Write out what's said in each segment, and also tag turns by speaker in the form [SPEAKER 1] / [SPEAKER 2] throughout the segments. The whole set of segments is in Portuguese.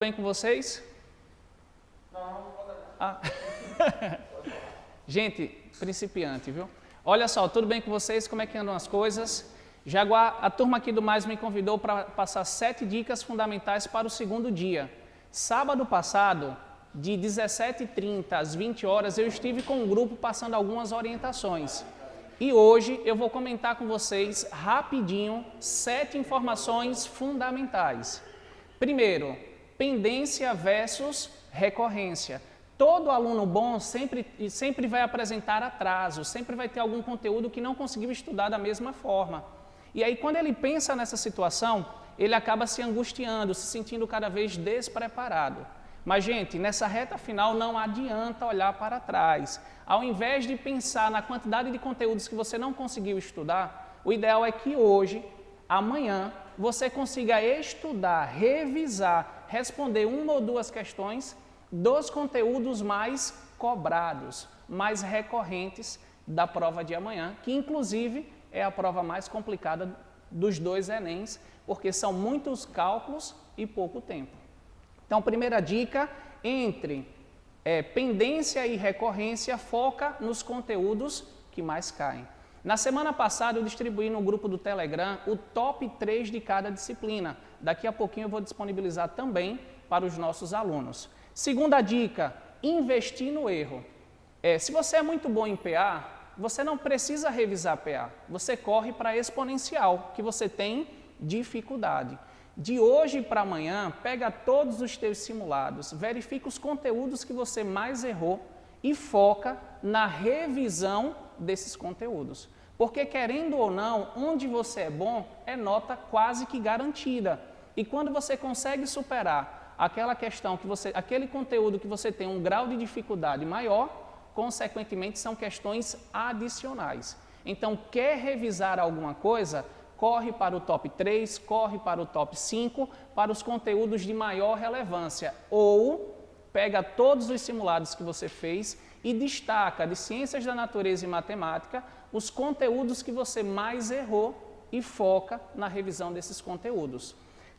[SPEAKER 1] Bem com vocês?
[SPEAKER 2] Não vou dar.
[SPEAKER 1] Gente, principiante, viu? Olha só, tudo bem com vocês? Como é que andam as coisas? Jaguar, a turma aqui do Mais me convidou para passar 7 dicas fundamentais para o segundo dia. Sábado passado, de 17h30 às 20 horas, eu estive com um grupo passando algumas orientações. E hoje eu vou comentar com vocês rapidinho 7 informações fundamentais. Primeiro, pendência versus recorrência. Todo aluno bom sempre vai apresentar atraso, sempre vai ter algum conteúdo que não conseguiu estudar da mesma forma. E aí, quando ele pensa nessa situação, ele acaba se angustiando, se sentindo cada vez despreparado. Mas, gente, nessa reta final não adianta olhar para trás. Ao invés de pensar na quantidade de conteúdos que você não conseguiu estudar, o ideal é que hoje, amanhã, você consiga estudar, revisar, responder uma ou duas questões dos conteúdos mais cobrados, mais recorrentes da prova de amanhã, que inclusive é a prova mais complicada dos 2 Enems, porque são muitos cálculos e pouco tempo. Então, primeira dica, entre pendência e recorrência, foca nos conteúdos que mais caem. Na semana passada eu distribuí no grupo do Telegram o top 3 de cada disciplina. Daqui a pouquinho eu vou disponibilizar também para os nossos alunos. Segunda dica, investir no erro. Se você é muito bom em PA, você não precisa revisar PA. Você corre para exponencial, que você tem dificuldade. De hoje para amanhã, pega todos os teus simulados, verifica os conteúdos que você mais errou e foca na revisão desses conteúdos. Porque, querendo ou não, onde você é bom é nota quase que garantida. E quando você consegue superar aquela questão, aquele conteúdo que você tem um grau de dificuldade maior, consequentemente são questões adicionais. Então, quer revisar alguma coisa? Corre para o top 3, corre para o top 5, para os conteúdos de maior relevância. Ou pega todos os simulados que você fez e destaca de ciências da natureza e matemática os conteúdos que você mais errou e foca na revisão desses conteúdos.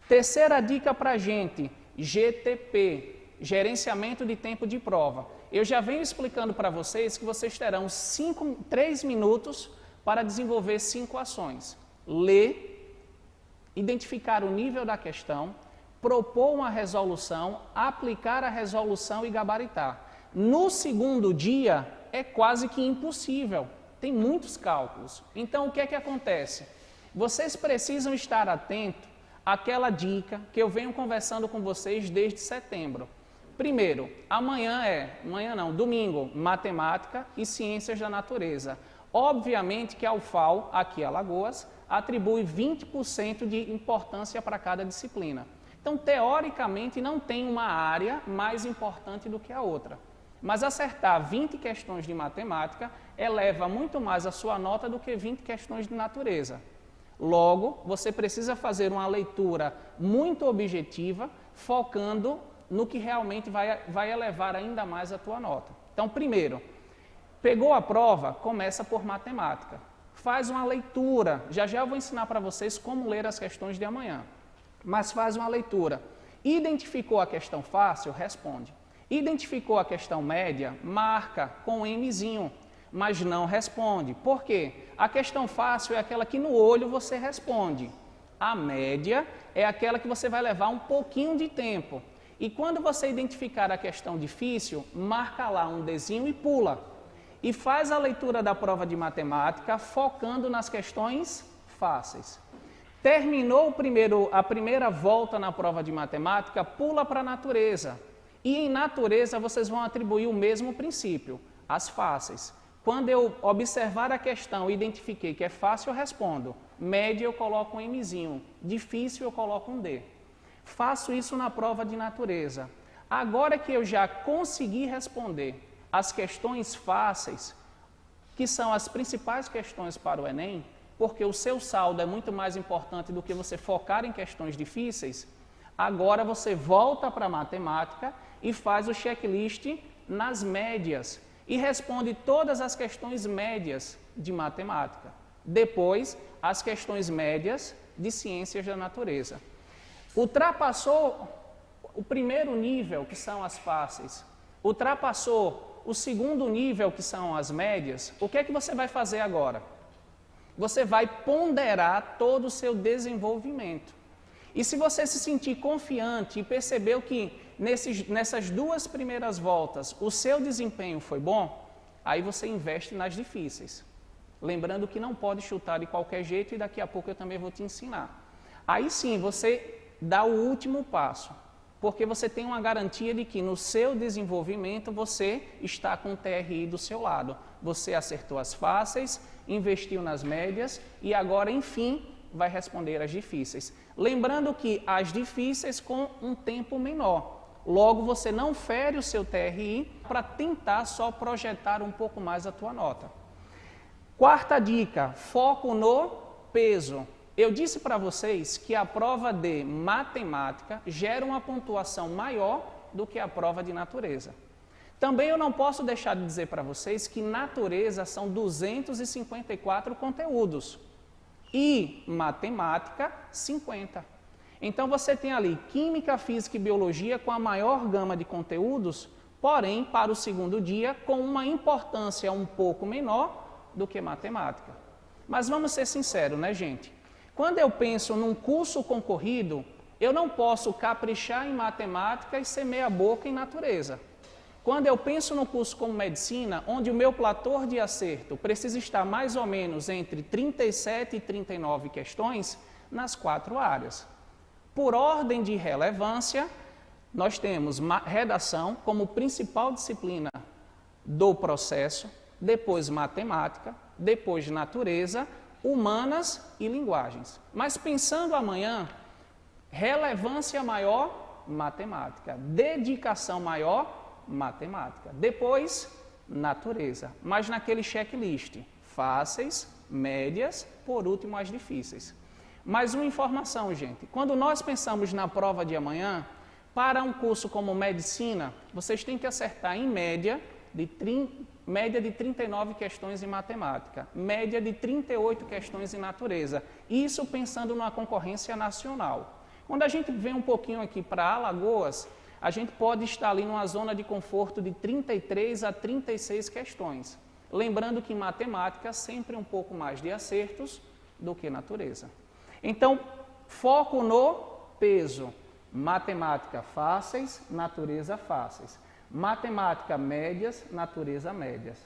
[SPEAKER 1] Terceira dica para a gente, GTP, Gerenciamento de Tempo de Prova. Eu já venho explicando para vocês que vocês terão 3 minutos para desenvolver 5 ações. Ler, identificar o nível da questão, propor uma resolução, aplicar a resolução e gabaritar. No segundo dia, é quase que impossível, tem muitos cálculos. Então, o que é que acontece? Vocês precisam estar atentos àquela dica que eu venho conversando com vocês desde setembro. Primeiro, domingo, matemática e ciências da natureza. Obviamente que a UFAL, aqui em Alagoas, atribui 20% de importância para cada disciplina. Então, teoricamente, não tem uma área mais importante do que a outra. Mas acertar 20 questões de matemática eleva muito mais a sua nota do que 20 questões de natureza. Logo, você precisa fazer uma leitura muito objetiva, focando no que realmente vai elevar ainda mais a tua nota. Então, primeiro, pegou a prova, começa por matemática. Faz uma leitura, já eu vou ensinar para vocês como ler as questões de amanhã. Mas faz uma leitura. Identificou a questão fácil? Responde. Identificou a questão média? Marca com um Mzinho, mas não responde. Por quê? A questão fácil é aquela que no olho você responde. A média é aquela que você vai levar um pouquinho de tempo. E quando você identificar a questão difícil, marca lá um Dzinho e pula. E faz a leitura da prova de matemática focando nas questões fáceis. Terminou a primeira volta na prova de matemática, pula para a natureza. E em natureza vocês vão atribuir o mesmo princípio, as fáceis. Quando eu observar a questão e identifiquei que é fácil, eu respondo. Média eu coloco um Mzinho, difícil eu coloco um D. Faço isso na prova de natureza. Agora que eu já consegui responder as questões fáceis, que são as principais questões para o Enem, porque o seu saldo é muito mais importante do que você focar em questões difíceis, agora você volta para a matemática e faz o checklist nas médias e responde todas as questões médias de matemática. Depois, as questões médias de ciências da natureza. Ultrapassou o primeiro nível, que são as fáceis, ultrapassou o segundo nível, que são as médias, o que é que você vai fazer agora? Você vai ponderar todo o seu desenvolvimento. E se você se sentir confiante e percebeu que nessas duas primeiras voltas o seu desempenho foi bom, aí você investe nas difíceis. Lembrando que não pode chutar de qualquer jeito e daqui a pouco eu também vou te ensinar. Aí sim você dá o último passo, porque você tem uma garantia de que no seu desenvolvimento você está com o TRI do seu lado. Você acertou as fáceis, investiu nas médias e agora, enfim, vai responder as difíceis. Lembrando que as difíceis com um tempo menor. Logo, você não fere o seu TRI para tentar só projetar um pouco mais a tua nota. Quarta dica, foco no peso. Eu disse para vocês que a prova de matemática gera uma pontuação maior do que a prova de natureza. Também eu não posso deixar de dizer para vocês que natureza são 254 conteúdos e matemática 50. Então você tem ali química, física e biologia com a maior gama de conteúdos, porém para o segundo dia com uma importância um pouco menor do que matemática. Mas vamos ser sinceros, né, gente? Quando eu penso num curso concorrido, eu não posso caprichar em matemática e ser meia boca em natureza. Quando eu penso no curso como medicina, onde o meu platô de acerto precisa estar mais ou menos entre 37 e 39 questões nas 4 áreas. Por ordem de relevância, nós temos redação como principal disciplina do processo, depois matemática, depois natureza, humanas e linguagens. Mas pensando amanhã, relevância maior, matemática. Dedicação maior, matemática. Depois, natureza. Mas naquele checklist, fáceis, médias, por último as difíceis. Mais uma informação, gente. Quando nós pensamos na prova de amanhã, para um curso como medicina, vocês têm que acertar em média de 39 questões em matemática, média de 38 questões em natureza. Isso pensando numa concorrência nacional. Quando a gente vem um pouquinho aqui para Alagoas, a gente pode estar ali numa zona de conforto de 33 a 36 questões. Lembrando que em matemática sempre um pouco mais de acertos do que natureza. Então, foco no peso. Matemática fáceis, natureza fáceis. Matemática médias, natureza médias.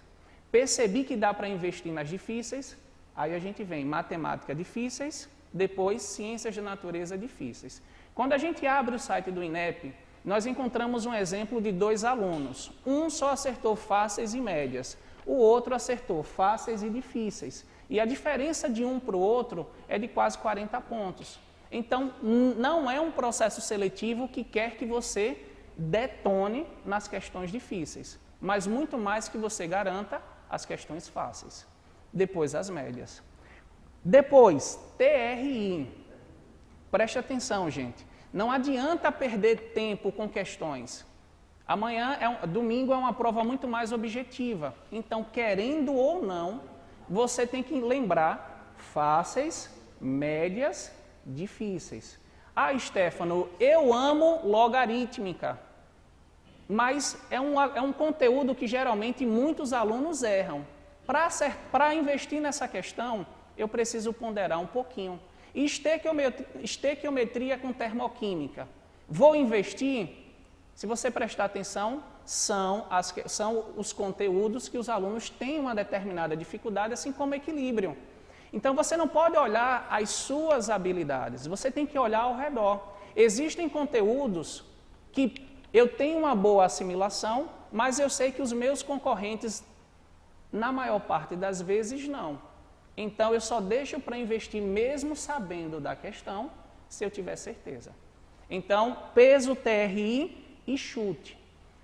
[SPEAKER 1] Percebi que dá para investir nas difíceis, aí a gente vem matemática difíceis, depois ciências de natureza difíceis. Quando a gente abre o site do INEP, nós encontramos um exemplo de 2 alunos. Um só acertou fáceis e médias, o outro acertou fáceis e difíceis. E a diferença de um para o outro é de quase 40 pontos. Então, não é um processo seletivo que quer que você detone nas questões difíceis, mas muito mais que você garanta as questões fáceis. Depois, as médias. Depois, TRI. Preste atenção, gente. Não adianta perder tempo com questões. Domingo é uma prova muito mais objetiva. Então, querendo ou não, você tem que lembrar fáceis, médias, difíceis. Ah, Stefano, eu amo logarítmica, mas é um conteúdo que geralmente muitos alunos erram. Para investir nessa questão, eu preciso ponderar um pouquinho. Estequiometria com termoquímica. Vou investir? Se você prestar atenção, são os conteúdos que os alunos têm uma determinada dificuldade, assim como equilíbrio. Então, você não pode olhar as suas habilidades, você tem que olhar ao redor. Existem conteúdos que eu tenho uma boa assimilação, mas eu sei que os meus concorrentes, na maior parte das vezes, não. Então, eu só deixo para investir mesmo sabendo da questão, se eu tiver certeza. Então, peso, TRI e chute.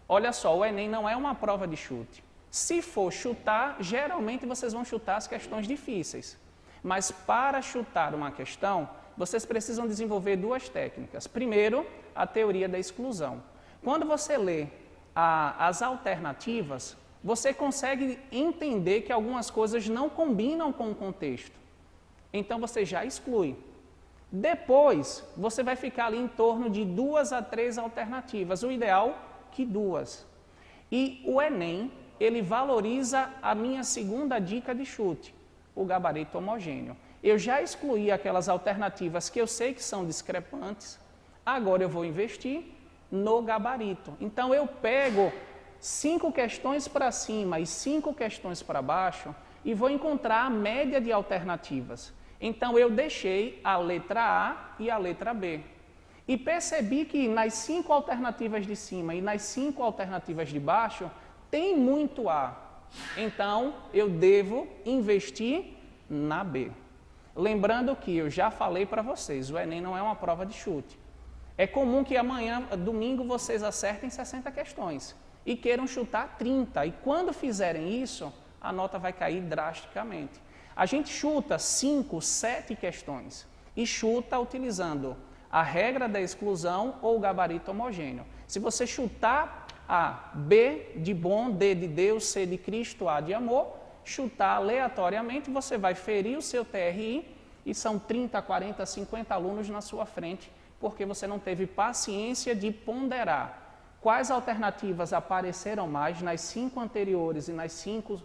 [SPEAKER 1] Olha só, o Enem não é uma prova de chute. Se for chutar, geralmente vocês vão chutar as questões difíceis. Mas para chutar uma questão, vocês precisam desenvolver 2 técnicas. Primeiro, a teoria da exclusão. Quando você lê as alternativas, você consegue entender que algumas coisas não combinam com o contexto. Então, você já exclui. Depois, você vai ficar ali em torno de 2 a 3 alternativas, o ideal que 2. E o Enem, ele valoriza a minha segunda dica de chute, o gabarito homogêneo. Eu já excluí aquelas alternativas que eu sei que são discrepantes, agora eu vou investir no gabarito. Então, eu pego 5 questões para cima e 5 questões para baixo e vou encontrar a média de alternativas. Então, eu deixei a letra A e a letra B. E percebi que nas 5 alternativas de cima e nas 5 alternativas de baixo, tem muito A. Então, eu devo investir na B. Lembrando que eu já falei para vocês, o Enem não é uma prova de chute. É comum que amanhã, domingo, vocês acertem 60 questões e queiram chutar 30. E quando fizerem isso, a nota vai cair drasticamente. A gente chuta 5, 7 questões e chuta utilizando a regra da exclusão ou o gabarito homogêneo. Se você chutar A, B de bom, D de Deus, C de Cristo, A de amor, chutar aleatoriamente, você vai ferir o seu TRI e são 30, 40, 50 alunos na sua frente, porque você não teve paciência de ponderar quais alternativas apareceram mais nas 5 anteriores e nas 5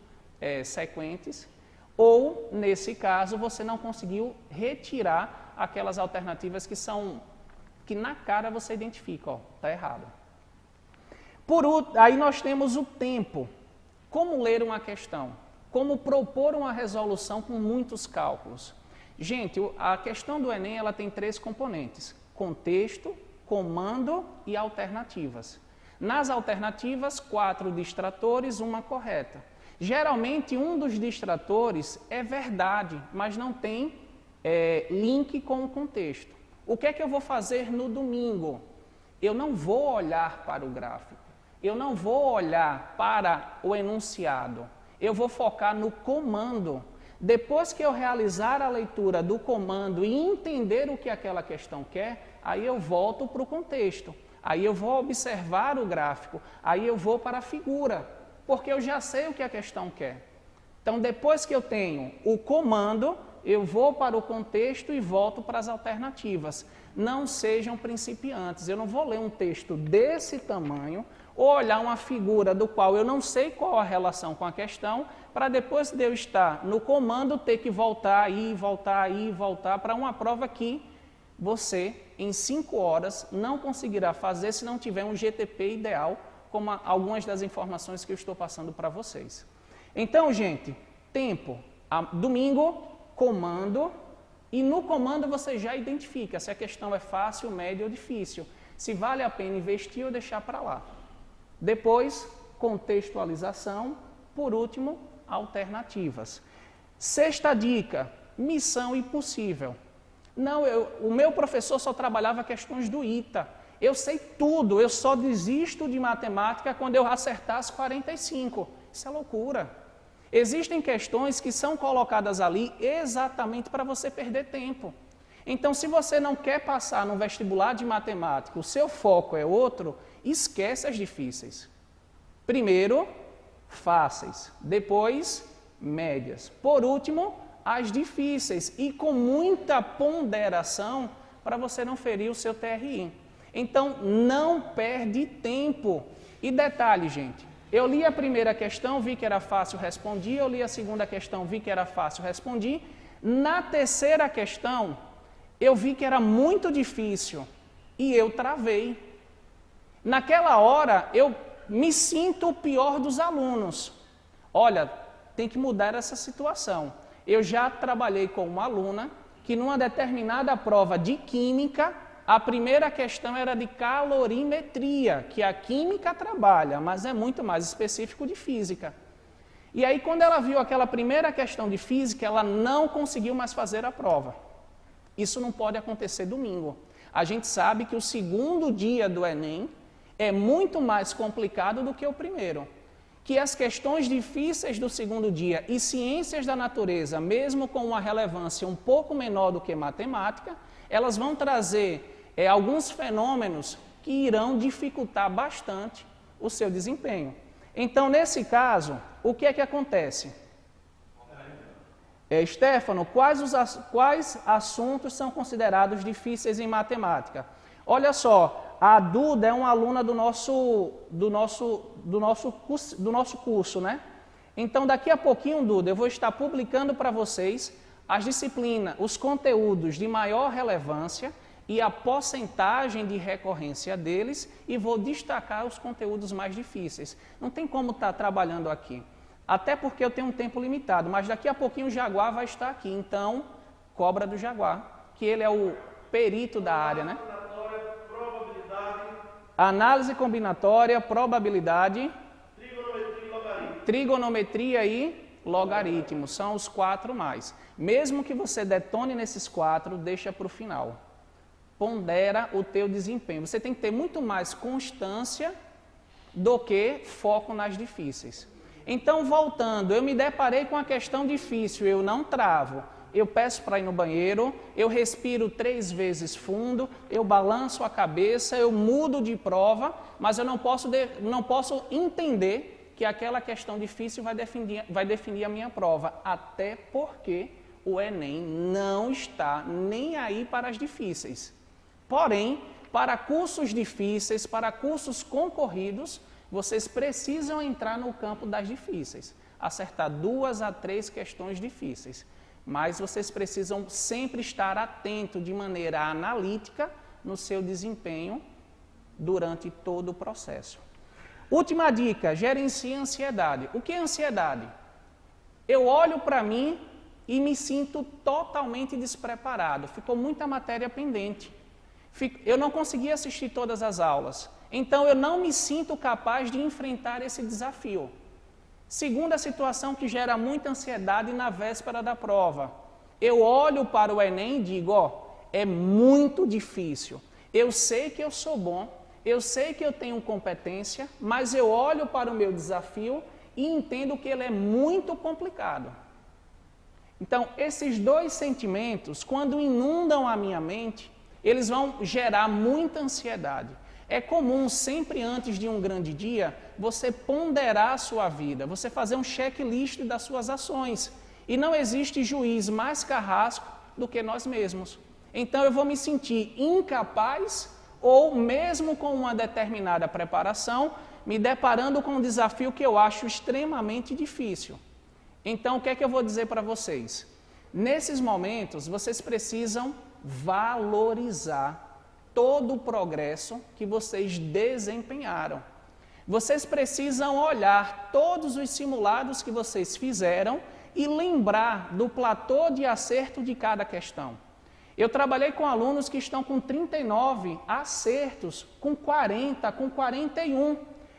[SPEAKER 1] sequentes, ou, nesse caso, você não conseguiu retirar aquelas alternativas que na cara você identifica, ó, está errado. Aí nós temos o tempo. Como ler uma questão? Como propor uma resolução com muitos cálculos? Gente, a questão do Enem ela tem 3 componentes: contexto, comando e alternativas. Nas alternativas, 4 distratores, 1 correta. Geralmente, um dos distratores é verdade, mas não tem link com o contexto. O que é que eu vou fazer no domingo? Eu não vou olhar para o gráfico, eu não vou olhar para o enunciado, eu vou focar no comando. Depois que eu realizar a leitura do comando e entender o que aquela questão quer, aí eu volto para o contexto, aí eu vou observar o gráfico, aí eu vou para a figura, porque eu já sei o que a questão quer. Então, depois que eu tenho o comando, eu vou para o contexto e volto para as alternativas. Não sejam principiantes. Eu não vou ler um texto desse tamanho ou olhar uma figura do qual eu não sei qual a relação com a questão, para depois de eu estar no comando ter que voltar voltar para uma prova que você, em 5 horas, não conseguirá fazer se não tiver um GTP ideal, como algumas das informações que eu estou passando para vocês. Então, gente, tempo, domingo, comando, e no comando você já identifica se a questão é fácil, média ou difícil, se vale a pena investir ou deixar para lá. Depois, contextualização, por último, alternativas. 6ª dica, missão impossível. Não, o meu professor só trabalhava questões do ITA. Eu sei tudo, eu só desisto de matemática quando eu acertar as 45. Isso é loucura. Existem questões que são colocadas ali exatamente para você perder tempo. Então, se você não quer passar no vestibular de matemática, o seu foco é outro, esquece as difíceis. Primeiro, fáceis. Depois, médias. Por último, as difíceis. E com muita ponderação para você não ferir o seu TRI. Então, não perde tempo. E detalhe, gente, eu li a primeira questão, vi que era fácil, respondi. Eu li a segunda questão, vi que era fácil, respondi. Na terceira questão, eu vi que era muito difícil e eu travei. Naquela hora, eu me sinto o pior dos alunos. Olha, tem que mudar essa situação. Eu já trabalhei com uma aluna que numa determinada prova de química, a primeira questão era de calorimetria, que a química trabalha, mas é muito mais específico de física. E aí, quando ela viu aquela primeira questão de física, ela não conseguiu mais fazer a prova. Isso não pode acontecer domingo. A gente sabe que o segundo dia do Enem é muito mais complicado do que o primeiro. Que as questões difíceis do segundo dia e ciências da natureza, mesmo com uma relevância um pouco menor do que matemática, elas vão trazer alguns fenômenos que irão dificultar bastante o seu desempenho. Então, nesse caso, o que é que acontece? Stefano, quais assuntos são considerados difíceis em matemática? Olha só, a Duda é uma aluna do nosso curso, né? Então, daqui a pouquinho, Duda, eu vou estar publicando para vocês as disciplinas, os conteúdos de maior relevância e a porcentagem de recorrência deles e vou destacar os conteúdos mais difíceis. Não tem como estar trabalhando aqui, até porque eu tenho um tempo limitado, mas daqui a pouquinho o Jaguar vai estar aqui, então, cobra do Jaguar, que ele é o perito da área, né? Análise combinatória, probabilidade, trigonometria e logaritmo, são os 4 mais. Mesmo que você detone nesses 4, deixa para o final. Pondera o teu desempenho. Você tem que ter muito mais constância do que foco nas difíceis. Então, voltando, eu me deparei com a questão difícil, eu não travo. Eu peço para ir no banheiro, eu respiro 3 vezes fundo, eu balanço a cabeça, eu mudo de prova, mas eu não posso entender que aquela questão difícil vai definir a minha prova, até porque o Enem não está nem aí para as difíceis. Porém, para cursos difíceis, para cursos concorridos, vocês precisam entrar no campo das difíceis, acertar 2 a 3 questões difíceis. Mas vocês precisam sempre estar atento de maneira analítica no seu desempenho durante todo o processo. Última dica, gerencie a ansiedade. O que é ansiedade? Eu olho para mim e me sinto totalmente despreparado. Ficou muita matéria pendente. Eu não consegui assistir todas as aulas. Então, eu não me sinto capaz de enfrentar esse desafio. Segunda situação que gera muita ansiedade na véspera da prova. Eu olho para o Enem e digo, é muito difícil. Eu sei que eu sou bom, eu sei que eu tenho competência, mas eu olho para o meu desafio e entendo que ele é muito complicado. Então, esses 2 sentimentos, quando inundam a minha mente, eles vão gerar muita ansiedade. É comum, sempre antes de um grande dia, você ponderar a sua vida, você fazer um checklist das suas ações. E não existe juiz mais carrasco do que nós mesmos. Então, eu vou me sentir incapaz ou mesmo com uma determinada preparação, me deparando com um desafio que eu acho extremamente difícil. Então, o que é que eu vou dizer para vocês? Nesses momentos, vocês precisam valorizar todo o progresso que vocês desempenharam. Vocês precisam olhar todos os simulados que vocês fizeram e lembrar do platô de acerto de cada questão. Eu trabalhei com alunos que estão com 39 acertos, com 40, com 41.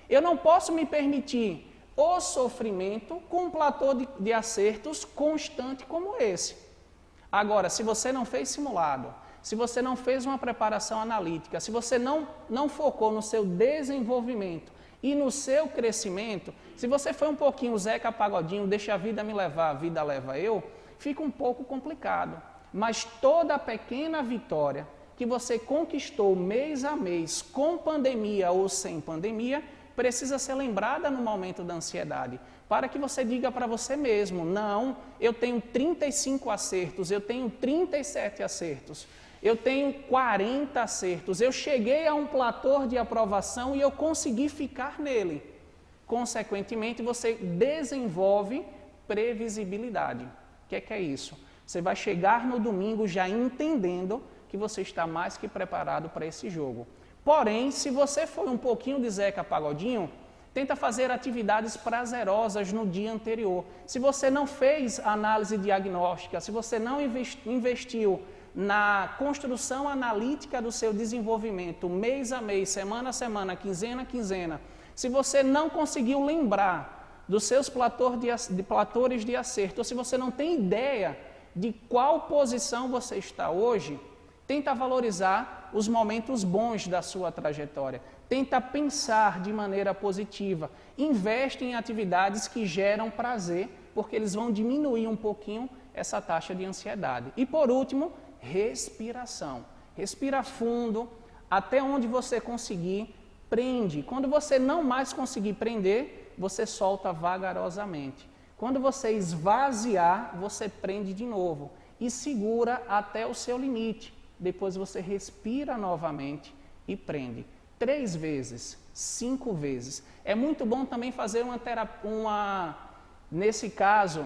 [SPEAKER 1] Eu não posso me permitir o sofrimento com um platô de acertos constante como esse. Agora, se você não fez simulado, se você não fez uma preparação analítica, se você não focou no seu desenvolvimento e no seu crescimento, se você foi um pouquinho Zeca Pagodinho, deixa a vida me levar, a vida leva eu, fica um pouco complicado. Mas toda pequena vitória que você conquistou mês a mês, com pandemia ou sem pandemia, precisa ser lembrada no momento da ansiedade, para que você diga para você mesmo, não, eu tenho 35 acertos, eu tenho 37 acertos, eu tenho 40 acertos, eu cheguei a um platô de aprovação e eu consegui ficar nele. Consequentemente, você desenvolve previsibilidade. O que é isso? Você vai chegar no domingo já entendendo que você está mais que preparado para esse jogo. Porém, se você for um pouquinho de Zeca Pagodinho, tenta fazer atividades prazerosas no dia anterior. Se você não fez análise diagnóstica, se você não investiu na construção analítica do seu desenvolvimento, mês a mês, semana a semana, quinzena a quinzena, se você não conseguiu lembrar dos seus platores de acerto, ou se você não tem ideia de qual posição você está hoje, tenta valorizar os momentos bons da sua trajetória. Tenta pensar de maneira positiva. Investe em atividades que geram prazer, porque eles vão diminuir um pouquinho essa taxa de ansiedade. E por último, respiração. Respira fundo, até onde você conseguir, prende. Quando você não mais conseguir prender, você solta vagarosamente. Quando você esvaziar, você prende de novo e segura até o seu limite. Depois você respira novamente e prende. 3 vezes, 5 vezes. É muito bom também fazer uma terapia, nesse caso,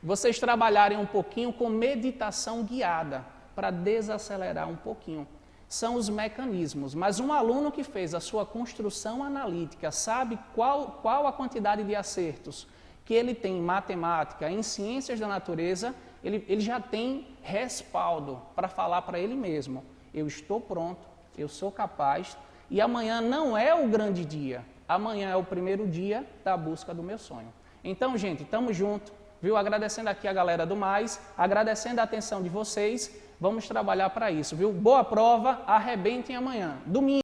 [SPEAKER 1] vocês trabalharem um pouquinho com meditação guiada, para desacelerar um pouquinho. São os mecanismos, mas um aluno que fez a sua construção analítica sabe qual a quantidade de acertos que ele tem em matemática, em ciências da natureza, ele já tem respaldo para falar para ele mesmo: eu estou pronto, eu sou capaz, e amanhã não é o grande dia, amanhã é o primeiro dia da busca do meu sonho. Então, gente, estamos juntos, viu? Agradecendo aqui a galera do Mais, agradecendo a atenção de vocês, vamos trabalhar para isso, viu? Boa prova, arrebentem amanhã. Domingo.